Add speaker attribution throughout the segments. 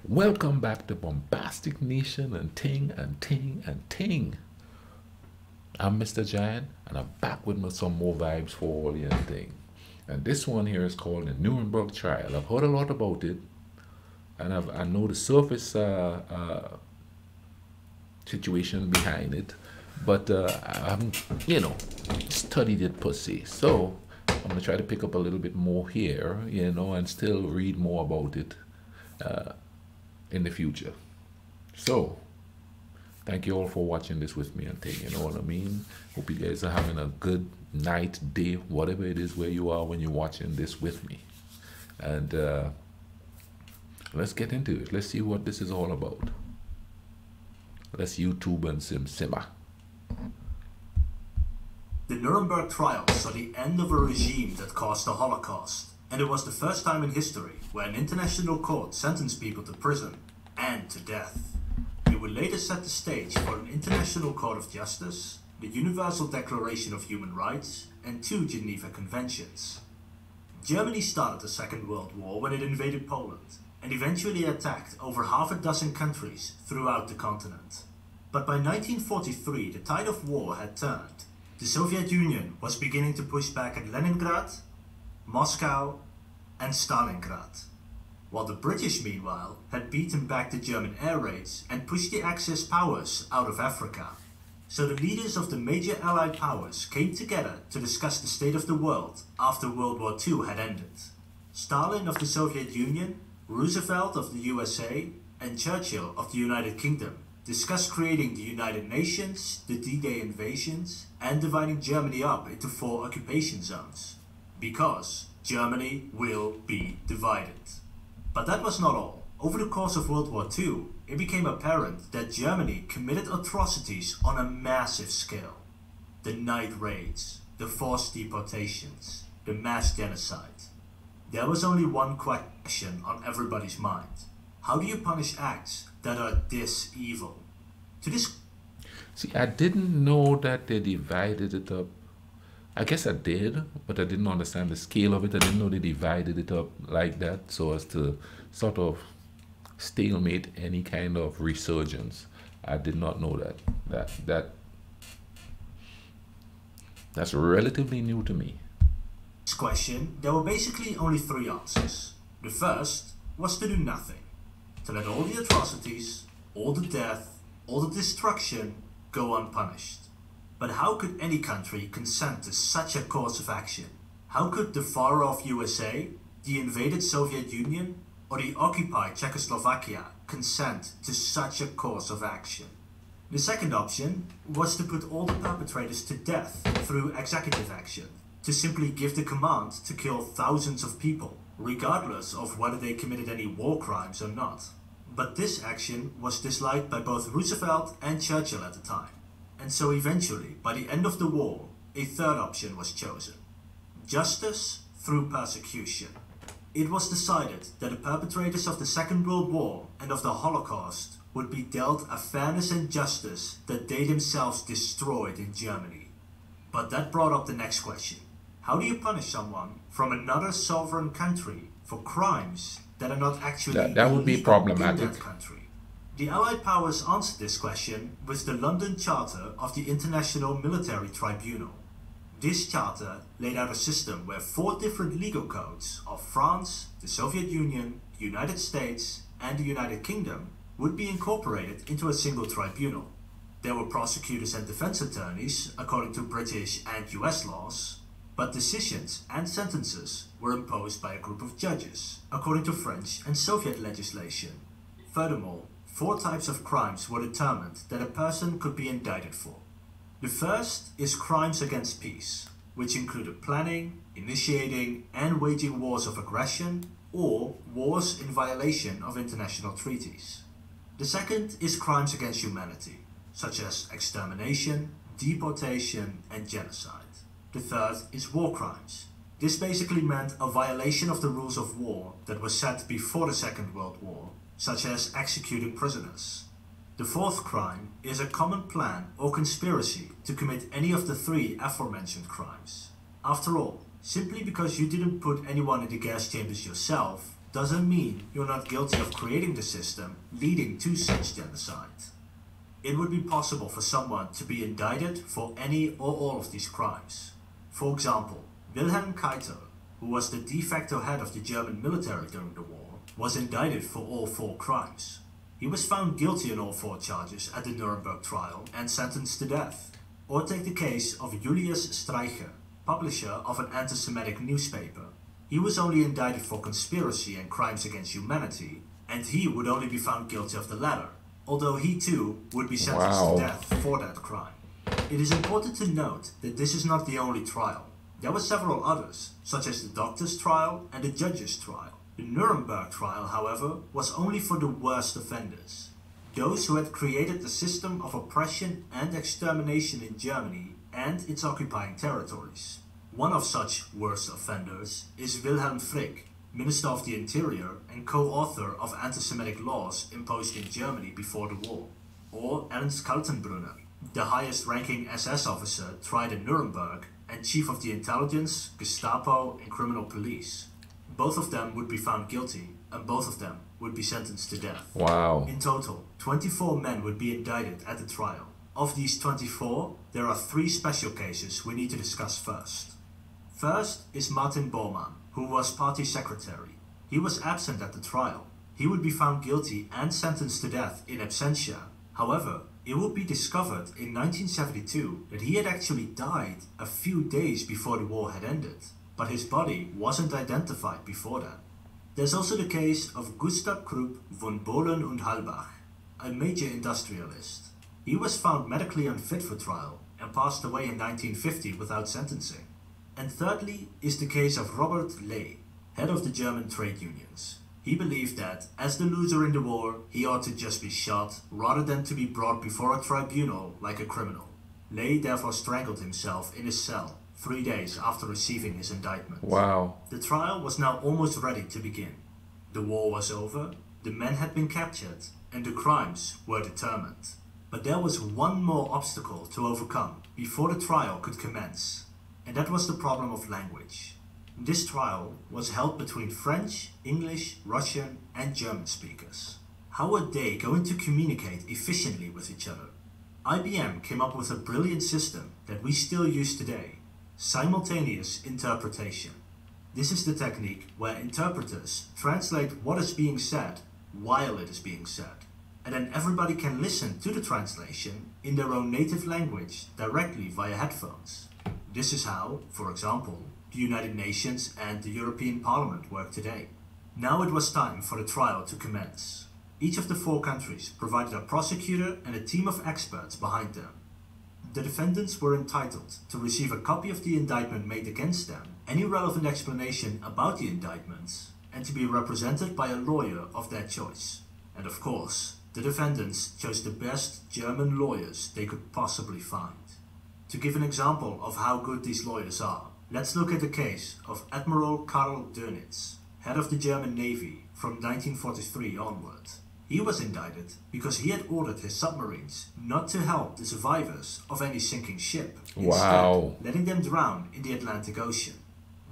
Speaker 1: Welcome back to Bombastic Nation and Ting and Ting and Ting. I'm Mr. Giant and I'm back with some more vibes for all your thing. And this one here is called the Nuremberg Trial. I've heard a lot about it and I know the surface situation behind it, but I haven't, studied it per se. So I'm going to try to pick up a little bit more here, and still read more about it in the future. So thank you all for watching this with me and thing, you know what I mean? Hope you guys are having a good night, day, whatever it is where you are when you're watching this with me. And let's get into it. Let's see what this is all about. Let's YouTube and simmer.
Speaker 2: The Nuremberg Trials saw the end of a regime that caused the Holocaust, and it was the first time in history where an international court sentenced people to prison and to death. It would later set the stage for an International Court of Justice, the Universal Declaration of Human Rights, and 2 Geneva Conventions. Germany started the Second World War when it invaded Poland, and eventually attacked over half a dozen countries throughout the continent. But by 1943 the tide of war had turned. The Soviet Union was beginning to push back at Leningrad, Moscow, and Stalingrad, while the British meanwhile had beaten back the German air raids and pushed the Axis powers out of Africa. So the leaders of the major Allied powers came together to discuss the state of the world after World War II had ended. Stalin of the Soviet Union, Roosevelt of the USA, and Churchill of the United Kingdom discussed creating the United Nations, the D-Day invasions, and dividing Germany up into 4 occupation zones. Because Germany will be divided. But that was not all. Over the course of World War II, it became apparent that Germany committed atrocities on a massive scale. The night raids, the forced deportations, the mass genocide. There was only one question on everybody's mind. How do you punish acts that are this evil? To this...
Speaker 1: See, I didn't know that they divided it up. I guess I did, but I didn't understand the scale of it. I didn't know they divided it up like that so as to sort of stalemate any kind of resurgence. I did not know that. That's relatively new to me.
Speaker 2: This question, there were basically only 3 answers. The first was to do nothing. To let all the atrocities, all the death, all the destruction go unpunished. But how could any country consent to such a course of action? How could the far-off USA, the invaded Soviet Union, or the occupied Czechoslovakia consent to such a course of action? The second option was to put all the perpetrators to death through executive action, to simply give the command to kill thousands of people, regardless of whether they committed any war crimes or not. But this action was disliked by both Roosevelt and Churchill at the time. And so eventually, by the end of the war, a third option was chosen. Justice through persecution. It was decided that the perpetrators of the Second World War and of the Holocaust would be dealt a fairness and justice that they themselves destroyed in Germany. But that brought up the next question. How do you punish someone from another sovereign country for crimes that are not actually
Speaker 1: that would be problematic
Speaker 2: in that country? The Allied powers answered this question with the London Charter of the International Military Tribunal. This charter laid out a system where 4 different legal codes of France, the Soviet Union, the United States, and the United Kingdom would be incorporated into a single tribunal. There were prosecutors and defense attorneys according to British and US laws, but decisions and sentences were imposed by a group of judges according to French and Soviet legislation. Furthermore, 4 types of crimes were determined that a person could be indicted for. The first is crimes against peace, which included planning, initiating, and waging wars of aggression, or wars in violation of international treaties. The second is crimes against humanity, such as extermination, deportation, and genocide. The third is war crimes. This basically meant a violation of the rules of war that were set before the Second World War, such as executing prisoners. The fourth crime is a common plan or conspiracy to commit any of the 3 aforementioned crimes. After all, simply because you didn't put anyone in the gas chambers yourself doesn't mean you're not guilty of creating the system leading to such genocide. It would be possible for someone to be indicted for any or all of these crimes. For example, Wilhelm Keitel, who was the de facto head of the German military during the war, was indicted for all 4 crimes. He was found guilty on all 4 charges at the Nuremberg Trial and sentenced to death. Or take the case of Julius Streicher, publisher of an anti-Semitic newspaper. He was only indicted for conspiracy and crimes against humanity, and he would only be found guilty of the latter, although he too would be sentenced to death for that crime. It is important to note that this is not the only trial. There were several others, such as the doctor's trial and the judge's trial. The Nuremberg Trial, however, was only for the worst offenders. Those who had created the system of oppression and extermination in Germany and its occupying territories. One of such worst offenders is Wilhelm Frick, Minister of the Interior and co-author of anti-Semitic laws imposed in Germany before the war. Or Ernst Kaltenbrunner, the highest-ranking SS officer tried in Nuremberg and chief of the intelligence, Gestapo and criminal police. Both of them would be found guilty, and both of them would be sentenced to death.
Speaker 1: Wow.
Speaker 2: In total, 24 men would be indicted at the trial. Of these 24, there are 3 special cases we need to discuss first. First is Martin Bowman, who was party secretary. He was absent at the trial. He would be found guilty and sentenced to death in absentia. However, it would be discovered in 1972 that he had actually died a few days before the war had ended, but his body wasn't identified before then. There's also the case of Gustav Krupp von Bohlen und Halbach, a major industrialist. He was found medically unfit for trial and passed away in 1950 without sentencing. And thirdly is the case of Robert Ley, head of the German trade unions. He believed that, as the loser in the war, he ought to just be shot rather than to be brought before a tribunal like a criminal. Ley therefore strangled himself in his cell 3 days after receiving his indictment.
Speaker 1: Wow.
Speaker 2: The trial was now almost ready to begin. The war was over, the men had been captured, and the crimes were determined. But there was one more obstacle to overcome before the trial could commence, and that was the problem of language. This trial was held between French, English, Russian, and German speakers. How were they going to communicate efficiently with each other? IBM came up with a brilliant system that we still use today: simultaneous interpretation. This is the technique where interpreters translate what is being said while it is being said, and then everybody can listen to the translation in their own native language directly via headphones. This is how, for example, the United Nations and the European Parliament work today. Now it was time for the trial to commence. Each of the 4 countries provided a prosecutor and a team of experts behind them. The defendants were entitled to receive a copy of the indictment made against them, any relevant explanation about the indictments, and to be represented by a lawyer of their choice. And of course, the defendants chose the best German lawyers they could possibly find. To give an example of how good these lawyers are, let's look at the case of Admiral Karl Dönitz, head of the German Navy from 1943 onward. He was indicted because he had ordered his submarines not to help the survivors of any sinking ship,
Speaker 1: Wow.
Speaker 2: instead letting them drown in the Atlantic Ocean.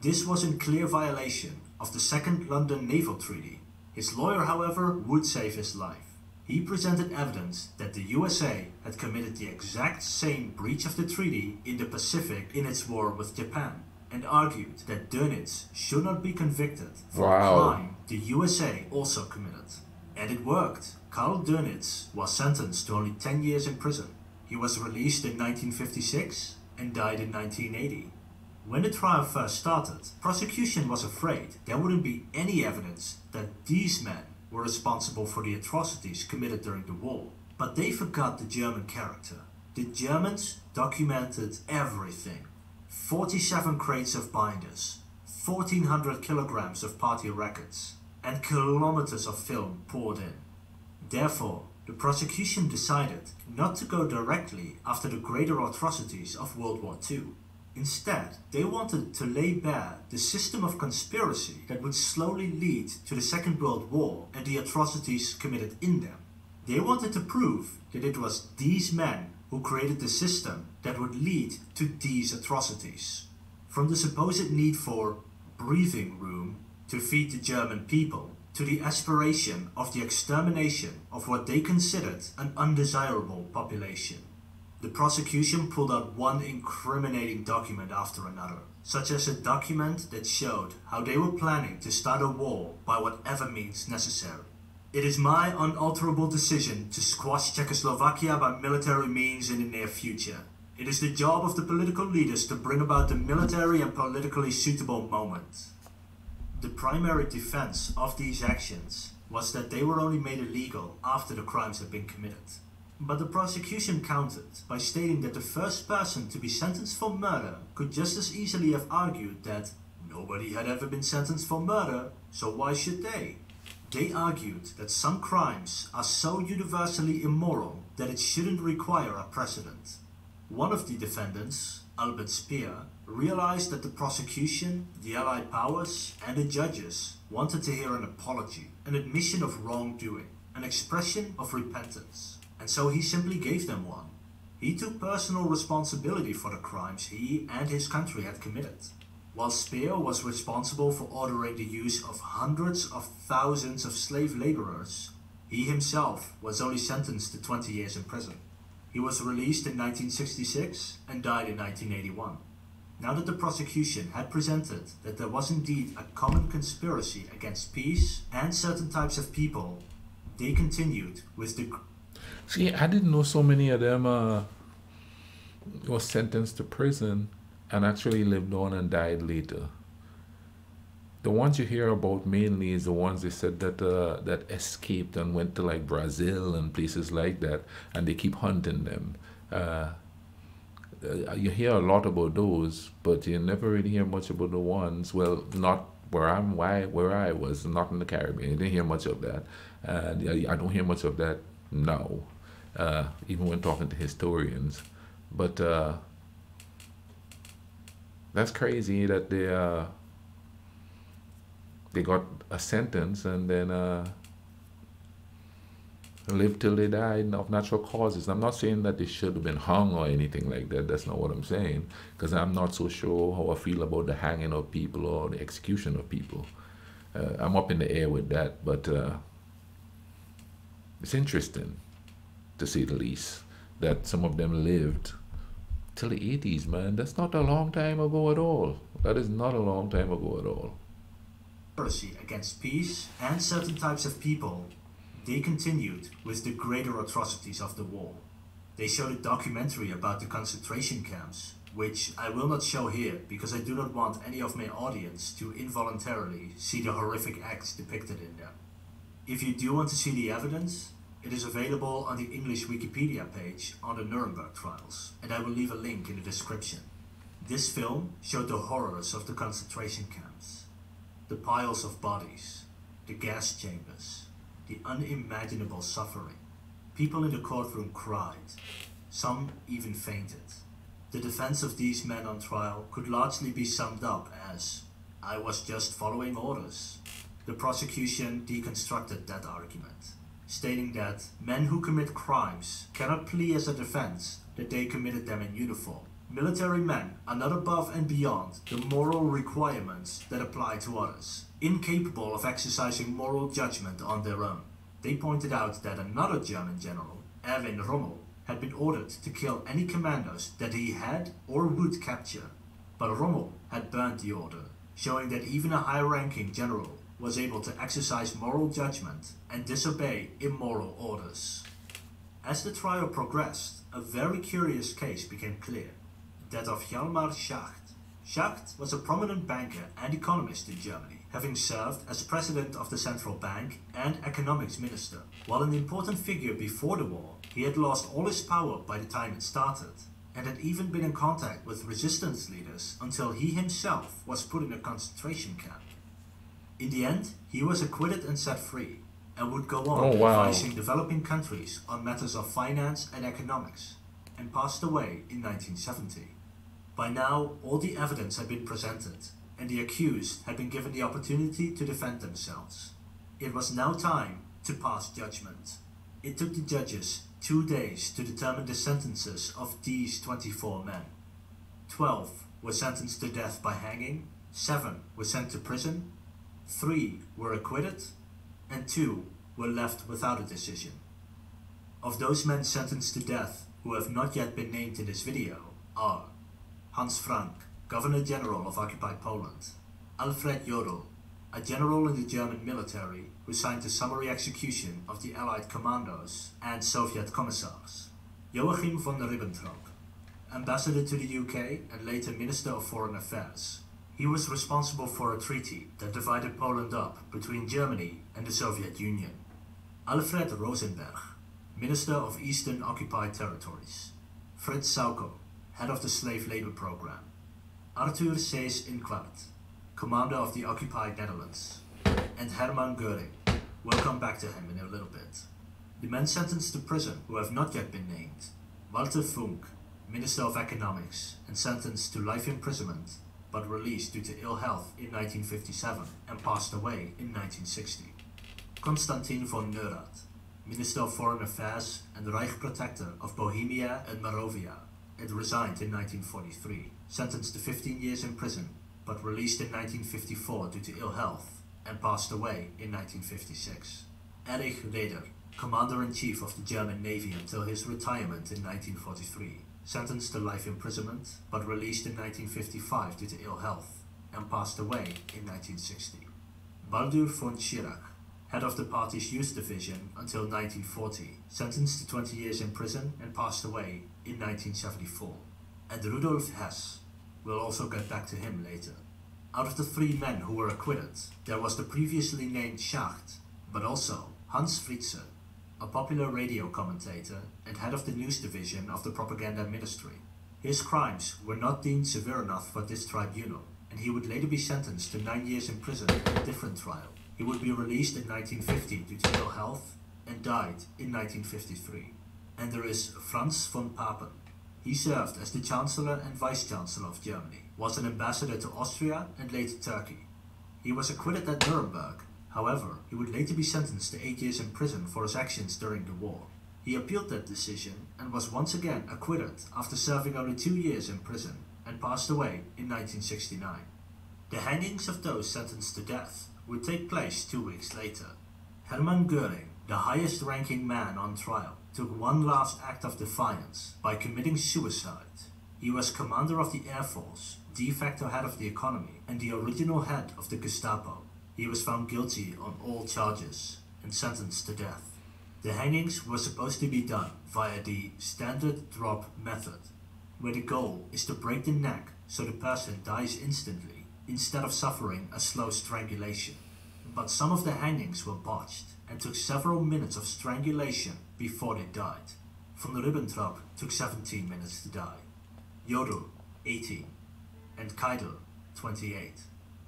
Speaker 2: This was in clear violation of the Second London Naval Treaty. His lawyer, however, would save his life. He presented evidence that the USA had committed the exact same breach of the treaty in the Pacific in its war with Japan, and argued that Dönitz should not be convicted for a crime the USA also committed. And it worked. Karl Dönitz was sentenced to only 10 years in prison. He was released in 1956 and died in 1980. When the trial first started, prosecution was afraid there wouldn't be any evidence that these men were responsible for the atrocities committed during the war. But they forgot the German character. The Germans documented everything. 47 crates of binders, 1,400 kilograms of party records, and kilometers of film poured in. Therefore, the prosecution decided not to go directly after the greater atrocities of World War II. Instead, they wanted to lay bare the system of conspiracy that would slowly lead to the Second World War and the atrocities committed in them. They wanted to prove that it was these men who created the system that would lead to these atrocities. From the supposed need for breathing room to to feed the German people, to the aspiration of the extermination of what they considered an undesirable population. The prosecution pulled out one incriminating document after another, such as a document that showed how they were planning to start a war by whatever means necessary. It is my unalterable decision to squash Czechoslovakia by military means in the near future. It is the job of the political leaders to bring about the military and politically suitable moment. The primary defense of these actions was that they were only made illegal after the crimes had been committed. But the prosecution countered by stating that the first person to be sentenced for murder could just as easily have argued that nobody had ever been sentenced for murder, so why should they? They argued that some crimes are so universally immoral that it shouldn't require a precedent. One of the defendants, Albert Speer, realized that the prosecution, the Allied powers, and the judges wanted to hear an apology, an admission of wrongdoing, an expression of repentance, and so he simply gave them one. He took personal responsibility for the crimes he and his country had committed. While Speer was responsible for ordering the use of hundreds of thousands of slave laborers, he himself was only sentenced to 20 years in prison. He was released in 1966 and died in 1981. Now that the prosecution had presented that there was indeed a common conspiracy against peace and certain types of people, they continued with the...
Speaker 1: See, I didn't know so many of them was sentenced to prison and actually lived on and died later. The ones you hear about mainly is the ones they said that that escaped and went to like Brazil and places like that, and they keep hunting them. You hear a lot about those, but you never really hear much about the ones. Well, not where I was, not in the Caribbean. You didn't hear much of that, and I don't hear much of that now, even when talking to historians. But that's crazy that they got a sentence and then lived till they died of natural causes. I'm not saying that they should have been hung or anything like that. That's not what I'm saying, because I'm not so sure how I feel about the hanging of people or the execution of people. I'm up in the air with that, but it's interesting, to say the least, that some of them lived till the 80s, man. That's not a long time ago at all. That is not a long time ago at all.
Speaker 2: Against peace and certain types of people, they continued with the greater atrocities of the war. They showed a documentary about the concentration camps, which I will not show here because I do not want any of my audience to involuntarily see the horrific acts depicted in them. If you do want to see the evidence, it is available on the English Wikipedia page on the Nuremberg Trials, and I will leave a link in the description. This film showed the horrors of the concentration camps. The piles of bodies, the gas chambers, the unimaginable suffering. People in the courtroom cried. Some even fainted. The defense of these men on trial could largely be summed up as, "I was just following orders." The prosecution deconstructed that argument, stating that men who commit crimes cannot plea as a defense that they committed them in uniform. Military men are not above and beyond the moral requirements that apply to others, incapable of exercising moral judgment on their own. They pointed out that another German general, Erwin Rommel, had been ordered to kill any commandos that he had or would capture, but Rommel had burned the order, showing that even a high-ranking general was able to exercise moral judgment and disobey immoral orders. As the trial progressed, a very curious case became clear. That of Hjalmar Schacht. Schacht was a prominent banker and economist in Germany, having served as president of the central bank and economics minister. While an important figure before the war, he had lost all his power by the time it started, and had even been in contact with resistance leaders until he himself was put in a concentration camp. In the end, he was acquitted and set free, and would go on advising developing countries on matters of finance and economics, and passed away in 1970. By now, all the evidence had been presented, and the accused had been given the opportunity to defend themselves. It was now time to pass judgment. It took the judges 2 days to determine the sentences of these 24 men. 12 were sentenced to death by hanging, 7 were sent to prison, 3 were acquitted, and 2 were left without a decision. Of those men sentenced to death who have not yet been named in this video are Hans Frank, Governor General of occupied Poland; Alfred Jodl, a general in the German military who signed the summary execution of the Allied commandos and Soviet commissars; Joachim von Ribbentrop, ambassador to the UK and later Minister of Foreign Affairs. He was responsible for a treaty that divided Poland up between Germany and the Soviet Union; Alfred Rosenberg, Minister of Eastern Occupied Territories; Fritz Sauckel, head of the slave labor program; Arthur Sees Inquart, commander of the occupied Netherlands; and Helman Guri. We'll come back to him in a little bit. The men sentenced to prison who have not yet been named: Walter Funk, Minister of Economics, and sentenced to life imprisonment, but released due to ill health in 1957 and passed away in 1960. Konstantin von Neurath, Minister of Foreign Affairs and Reich Protector of Bohemia and Moravia, and resigned in 1943, sentenced to 15 years in prison, but released in 1954 due to ill health and passed away in 1956. Erich Raeder, Commander-in-Chief of the German Navy until his retirement in 1943, sentenced to life imprisonment, but released in 1955 due to ill health and passed away in 1960. Baldur von Schirach, head of the party's youth division until 1940, sentenced to 20 years in prison and passed away in 1974. And Rudolf Hass. We'll also get back to him later. Out of the 3 men who were acquitted, there was the previously named Schacht, but also Hans Fritzsche, a popular radio commentator and head of the news division of the propaganda ministry. His crimes were not deemed severe enough for this tribunal, and he would later be sentenced to 9 years in prison in a different trial. He would be released in 1950 due to ill health and died in 1953. And there is Franz Von Papen. He served as the Chancellor and Vice-Chancellor of Germany, was an ambassador to Austria and later Turkey. He was acquitted at Nuremberg. However, he would later be sentenced to 8 years in prison for his actions during the war. He appealed that decision and was once again acquitted after serving only 2 years in prison and passed away in 1969. The hangings of those sentenced to death would take place 2 weeks later. Helman Guri, the highest-ranking man on trial, took one last act of defiance by committing suicide. He was commander of the Air Force, de facto head of the economy, and the original head of the Gestapo. He was found guilty on all charges and sentenced to death. The hangings were supposed to be done via the standard drop method, where the goal is to break the neck so the person dies instantly instead of suffering a slow strangulation. But some of the hangings were botched and took several minutes of strangulation before they died. Von Ribbentrop took 17 minutes to die, Jodl 18, and Keidel 28.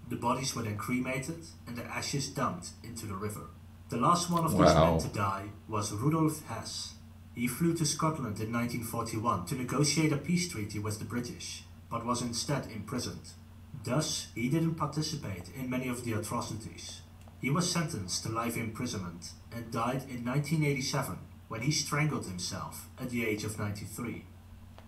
Speaker 2: The bodies were then cremated and the ashes dumped into the river. The last one of these men to die was Rudolf Hass. He flew to Scotland in 1941 to negotiate a peace treaty with the British, but was instead imprisoned. Thus, he didn't participate in many of the atrocities. He was sentenced to life imprisonment and died in 1987 when he strangled himself at the age of 93.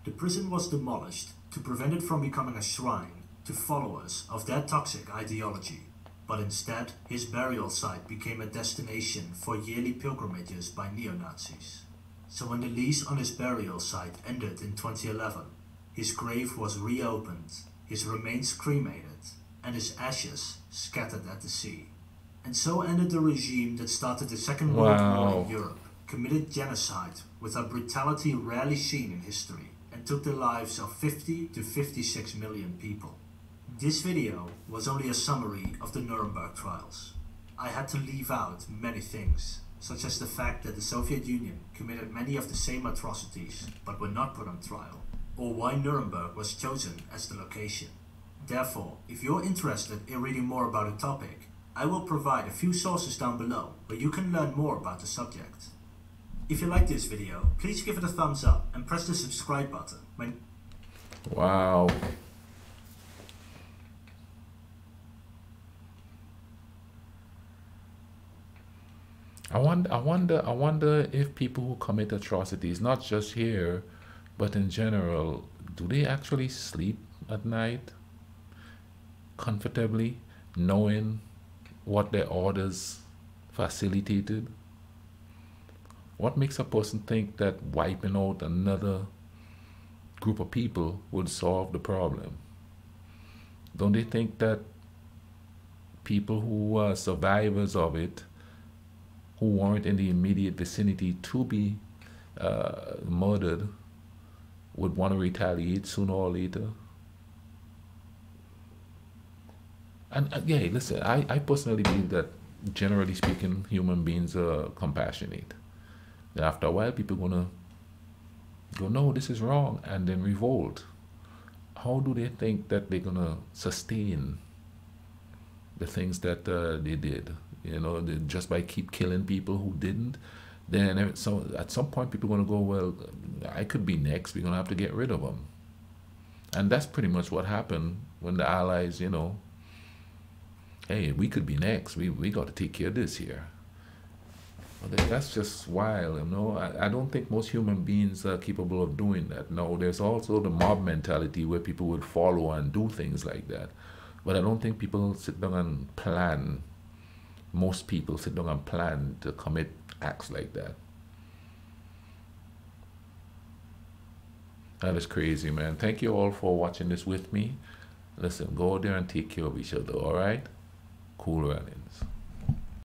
Speaker 2: The prison was demolished to prevent it from becoming a shrine to followers of their toxic ideology, but instead his burial site became a destination for yearly pilgrimages by neo-Nazis. So when the lease on his burial site ended in 2011, his grave was reopened, his remains cremated, and his ashes scattered at the sea. And so ended the regime that started the Second World War in Europe, committed genocide with a brutality rarely seen in history, and took the lives of 50 to 56 million people. This video was only a summary of the Nuremberg Trials. I had to leave out many things, such as the fact that the Soviet Union committed many of the same atrocities but were not put on trial, or why Nuremberg was chosen as the location. Therefore, if you're interested in reading more about a topic, I will provide a few sources down below where you can learn more about the subject. If you like this video, please give it a thumbs up and press the subscribe button.
Speaker 1: Wow. I wonder if people who commit atrocities, not just here, but in general, do they actually sleep at night comfortably, knowing what their orders facilitated? What makes a person think that wiping out another group of people would solve the problem? Don't they think that people who are survivors of it, who weren't in the immediate vicinity to be murdered, would want to retaliate sooner or later? And yeah, listen, I personally believe that, generally speaking, human beings are compassionate. That after a while, people are going to go, no, this is wrong, and then revolt. How do they think that they're going to sustain the things that they did? You know, just by keep killing people who didn't? Then so at some point, people are going to go, well, I could be next. We're going to have to get rid of them. And that's pretty much what happened when the Allies, you know, hey, we could be next. We got to take care of this here. Well, that's just wild, you know. I don't think most human beings are capable of doing that. No, there's also the mob mentality where people would follow and do things like that. But I don't think people sit down and plan. Most people sit down and plan to commit acts like that. That is crazy, man. Thank you all for watching this with me. Listen, go out there and take care of each other, all right? Cool runnings.